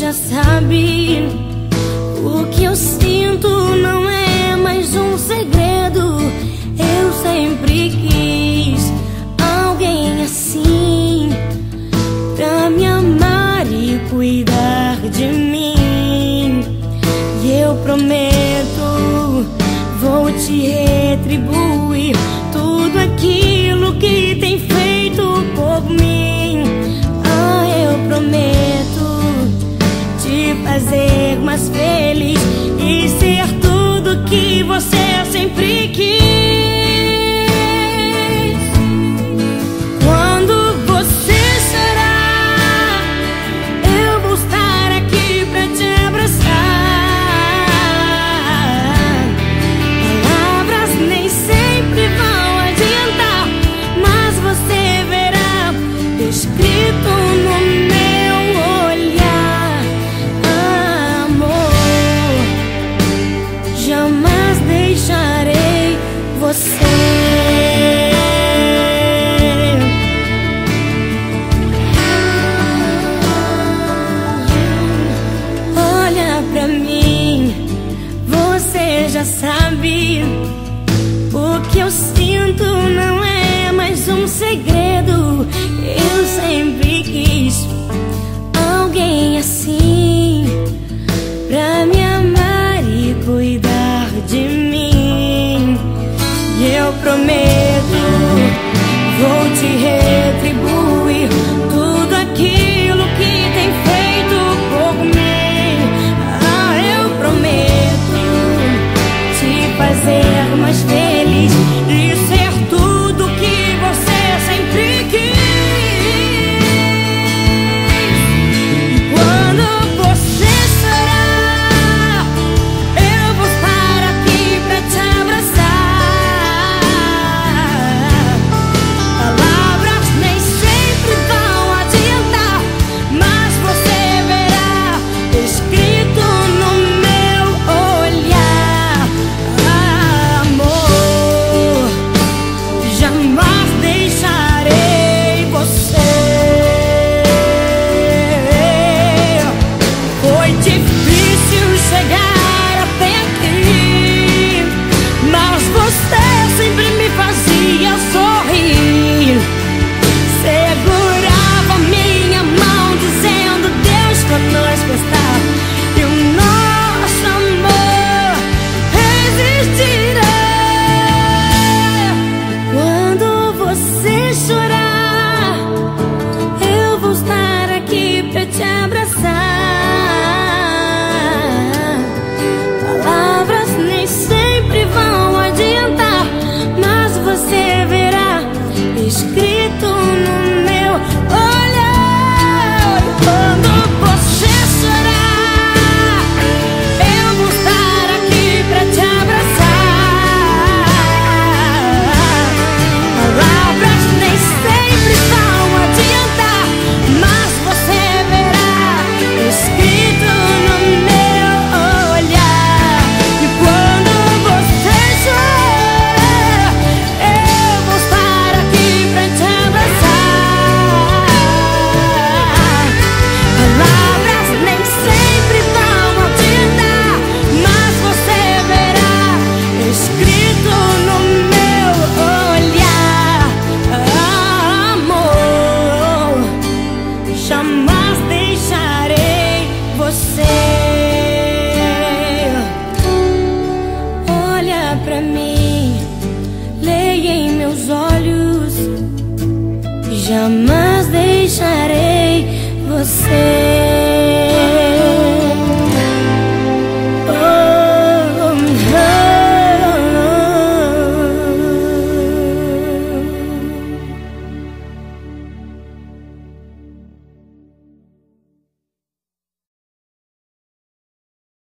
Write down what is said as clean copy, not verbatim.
já sabe. O que eu sinto não é mais um segredo. Eu sempre quis alguém assim, pra me amar e cuidar de mim. E eu prometo, vou te retribuir tudo aquilo que tem feito por mim. Ah, eu prometo te fazer mais feliz e ser tudo que você sempre quis. Quando você chorar, eu vou estar aqui pra te abraçar. Palavras nem sempre vão adiantar, mas você verá escrito no meu olhar. Amor, jamais deixarei você. Olha pra mim, você já sabe. O que eu sinto não é mais um segredo. Eu sempre quis alguém assim, pra me amar e cuidar de mim. E eu prometo, vou te retribuir tudo aquilo que tem feito por mim. Ah, eu prometo te fazer mais feliz e ser tudo que você sempre quis. E quando você chorar, eu vou estar aqui pra te abraçar. Palavras nem sempre vão adiantar, mas você verá escrito no meu olhar. Amor, jamais deixarei você. Foi difícil chegar até aqui, mas você sempre me fazia sorrir. Segurava minha mão dizendo: Deus conosco está, e o nosso amor resistirá. Quando você chorar, eu vou estar aqui pra te abraçar. Palavras nem sempre vão adiantar, mas você verá escrito no meu olhar. Quando você chorar, eu vou estar aqui pra te abraçar. Palavras nem sempre vão adiantar, mas você verá escrito no meu olhar. E quando você chorar, eu vou estar aqui pra te abraçar. Palavras nem sempre vão adiantar, mas você verá escrito no meu olhar. Amor, jamais deixarei você. Olha pra mim, leia em meus olhos. Jamais deixarei você.